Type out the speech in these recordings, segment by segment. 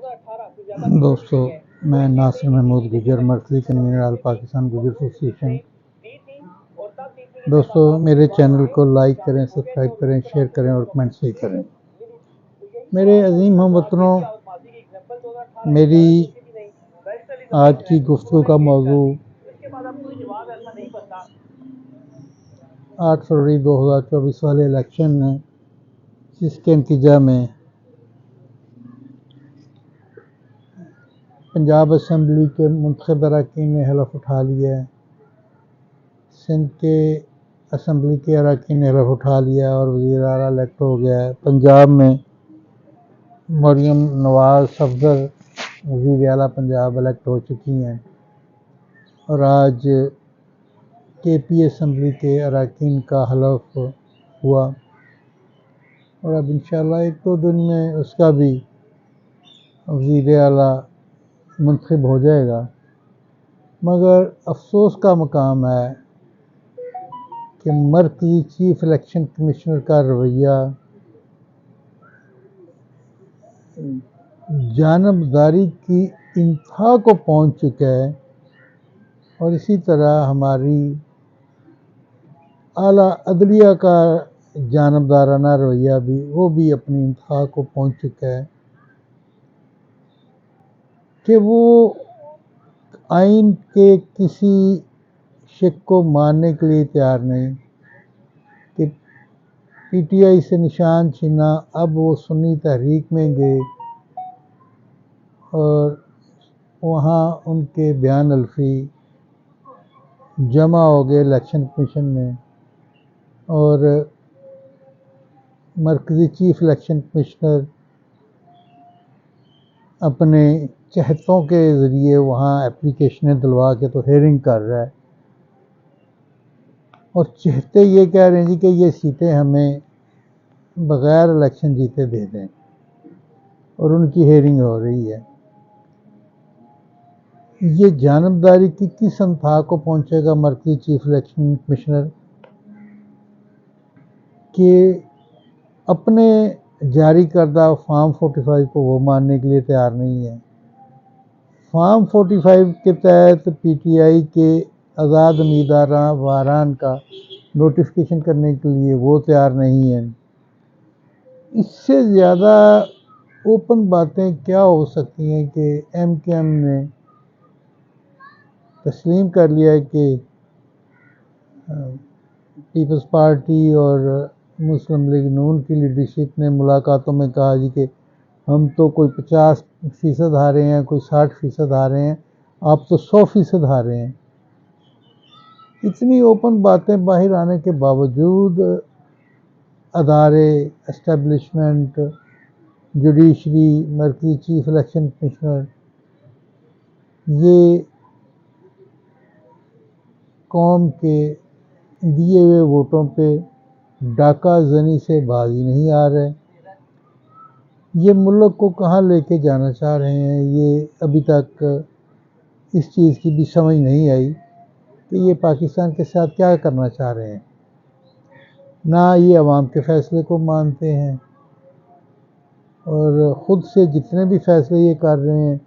दोस्तों, मैं नासिर महमूद गुजर, मरकज़ी कन्वीनर ऑल पाकिस्तान गुजर एसोसिएशन। दोस्तों, मेरे चैनल को लाइक करें, सब्सक्राइब करें, शेयर करें और कमेंट सही करें। मेरे अज़ीम हमवतनों, मेरी आज की गुफ्तगू का मौजू 8 फरवरी 2024 वाले इलेक्शन है, जिसके नतीजा में पंजाब असम्बली के मुंतखब अरकान ने हलफ उठा लिया है, सिंध के असम्बली के अरकान ने हलफ उठा लिया और वज़ीर आला इलेक्ट हो गया है। पंजाब में मरियम नवाज़ सफदर वज़ीर आला पंजाब इलेक्ट हो चुकी हैं और आज KP असम्बली के अरकान का हलफ हुआ और अब इंशाअल्लाह 1-2 दिन में उसका भी वज़ीर आला मुंतखब हो जाएगा। मगर अफसोस का मकाम है कि मरकज़ी चीफ इलेक्शन कमिश्नर का रवैया जानबदारी की इंतहा को पहुंच चुका है और इसी तरह हमारी आला अदलिया का जानबदाराना रवैया भी अपनी इंतहा को पहुंच चुका है कि वो आइन के किसी शिक को मानने के लिए तैयार नहीं कि PTI से निशान छीना। अब वो सुन्नी तहरीक में गए और वहाँ उनके बयान अल्फी जमा हो गए इलेक्शन कमीशन में और मरकज़ी चीफ इलेक्शन कमिश्नर अपने चहतों के ज़रिए वहाँ एप्लीकेशनें दिलवा के तो हेयरिंग कर रहा है और चहते ये कह रहे हैं जी कि ये सीटें हमें बग़ैर इलेक्शन जीते दे दें और उनकी हेयरिंग हो रही है। ये जानबदारी की किस इंतहा को पहुँचेगा मरकज़ी चीफ इलेक्शन कमिश्नर कि अपने जारी करदा फार्म 45 को वो मानने के लिए तैयार नहीं है। फार्म 45 के तहत PTI के आज़ाद उम्मीदवारान का नोटिफिकेशन करने के लिए वो तैयार नहीं है। इससे ज़्यादा ओपन बातें क्या हो सकती हैं कि MKM ने तस्लीम कर लिया है कि पीपल्स पार्टी और मुस्लिम लीग नून की लीडरशिप ने मुलाकातों में कहा जी कि हम तो कोई 50% हारे हैं, कोई 60% हारे हैं, आप तो 100% हारे हैं। इतनी ओपन बातें बाहर आने के बावजूद अदारे, एस्टेब्लिशमेंट, जुडिशरी, मरकज़ी चीफ इलेक्शन कमिश्नर ये कौम के दिए हुए वोटों पे डाका जनी से बाज नहीं आ रहे। ये मुल्क को कहाँ लेके जाना चाह रहे हैं, ये अभी तक इस चीज़ की भी समझ नहीं आई कि ये पाकिस्तान के साथ क्या करना चाह रहे हैं। ना ये अवाम के फ़ैसले को मानते हैं और ख़ुद से जितने भी फ़ैसले ये कर रहे हैं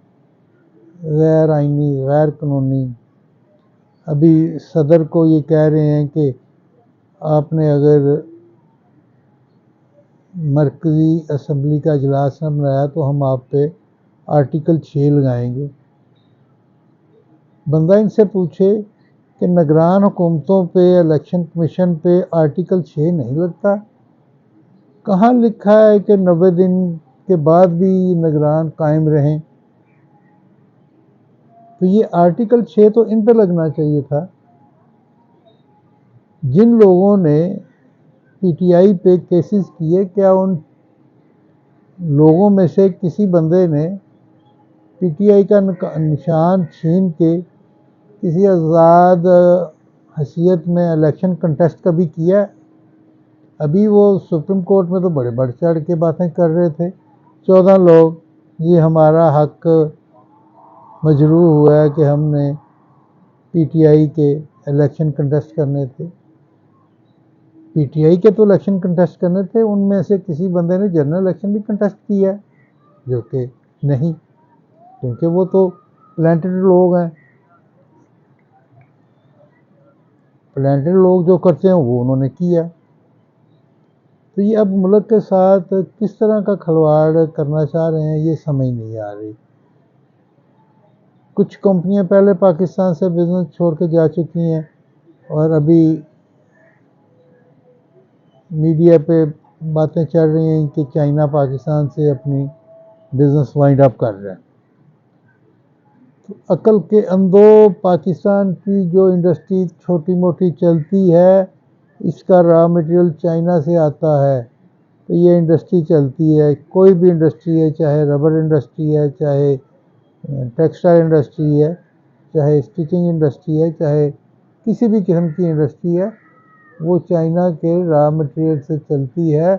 गैर आइनी, गैर कानूनी। अभी सदर को ये कह रहे हैं कि आपने अगर मरकज़ी असम्बली का इजलास न बनाया तो हम आप पे आर्टिकल 6 लगाएंगे। बंदा इनसे पूछे कि निगरान हुकूमतों पे, इलेक्शन कमीशन पे आर्टिकल 6 नहीं लगता। कहाँ लिखा है कि 90 दिन के बाद भी निगरान कायम रहें? तो ये आर्टिकल 6 तो इन पर लगना चाहिए था। जिन लोगों ने PTI पे केसेस किए, क्या उन लोगों में से किसी बंदे ने PTI का निशान छीन के किसी आज़ाद हैसियत में इलेक्शन कंटेस्ट कभी किया? अभी वो सुप्रीम कोर्ट में तो बड़े बढ़ चढ़ के बातें कर रहे थे। 14 लोग, ये हमारा हक मजरूह हुआ है कि हमने PTI के इलेक्शन कंटेस्ट करने थे। PTI के तो इलेक्शन कंटेस्ट करने थे, उनमें से किसी बंदे ने जनरल इलेक्शन भी कंटेस्ट किया, जो कि नहीं। क्योंकि वो तो प्लांटेड लोग हैं। प्लांटेड लोग जो करते हैं वो उन्होंने किया। तो ये अब मुल्क के साथ किस तरह का खिलवाड़ करना चाह रहे हैं ये समझ नहीं आ रही। कुछ कंपनियां पहले पाकिस्तान से बिज़नेस छोड़ के जा चुकी हैं और अभी मीडिया पे बातें चल रही हैं कि चाइना पाकिस्तान से अपनी बिज़नेस वाइंड अप कर रहा है। तो अकल के अंदो पाकिस्तान की जो इंडस्ट्री छोटी मोटी चलती है, इसका रॉ मटेरियल चाइना से आता है तो ये इंडस्ट्री चलती है। कोई भी इंडस्ट्री है, चाहे रबर इंडस्ट्री है, चाहे टेक्सटाइल इंडस्ट्री है, चाहे स्टिचिंग इंडस्ट्री है, चाहे किसी भी किस्म की इंडस्ट्री है, वो चाइना के रॉ मटेरियल से चलती है।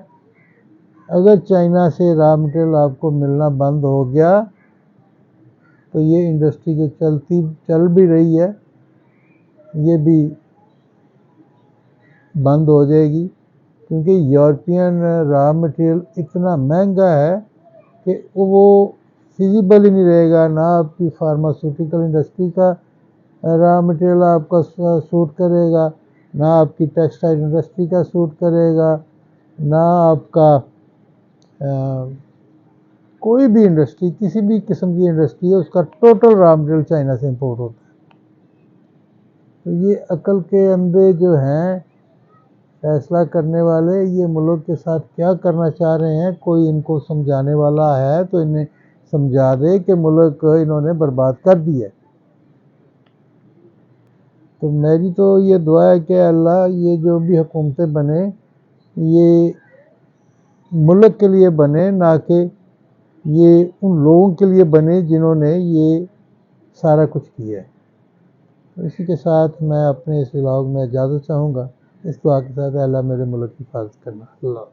अगर चाइना से रॉ मटेरियल आपको मिलना बंद हो गया तो ये इंडस्ट्री जो चल भी रही है ये भी बंद हो जाएगी, क्योंकि यूरोपियन रॉ मटेरियल इतना महंगा है कि वो फिजिबल ही नहीं रहेगा। ना आपकी फार्मास्यूटिकल इंडस्ट्री का रॉ मटेरियल आपका सूट करेगा, ना आपकी टेक्सटाइल इंडस्ट्री का सूट करेगा, ना आपका कोई भी इंडस्ट्री, किसी भी किस्म की इंडस्ट्री है उसका टोटल रॉ मटेरियल चाइना से इंपोर्ट होता है। तो ये अकल के अंधे जो हैं फैसला करने वाले, ये मुल्क के साथ क्या करना चाह रहे हैं, कोई इनको समझाने वाला है तो इन्हें समझा दे कि मुल्क इन्होंने बर्बाद कर दिया। तो मेरी तो ये दुआ है कि अल्लाह ये जो भी हुकूमतें बने ये मुल्क के लिए बने, ना कि ये उन लोगों के लिए बने जिन्होंने ये सारा कुछ किया है। तो इसी के साथ मैं अपने इस व्लॉग में इजाज़त चाहूँगा। इस दुआ के साथ अल्लाह मेरे मुल्क की हिफाजत करना। अल्लाह।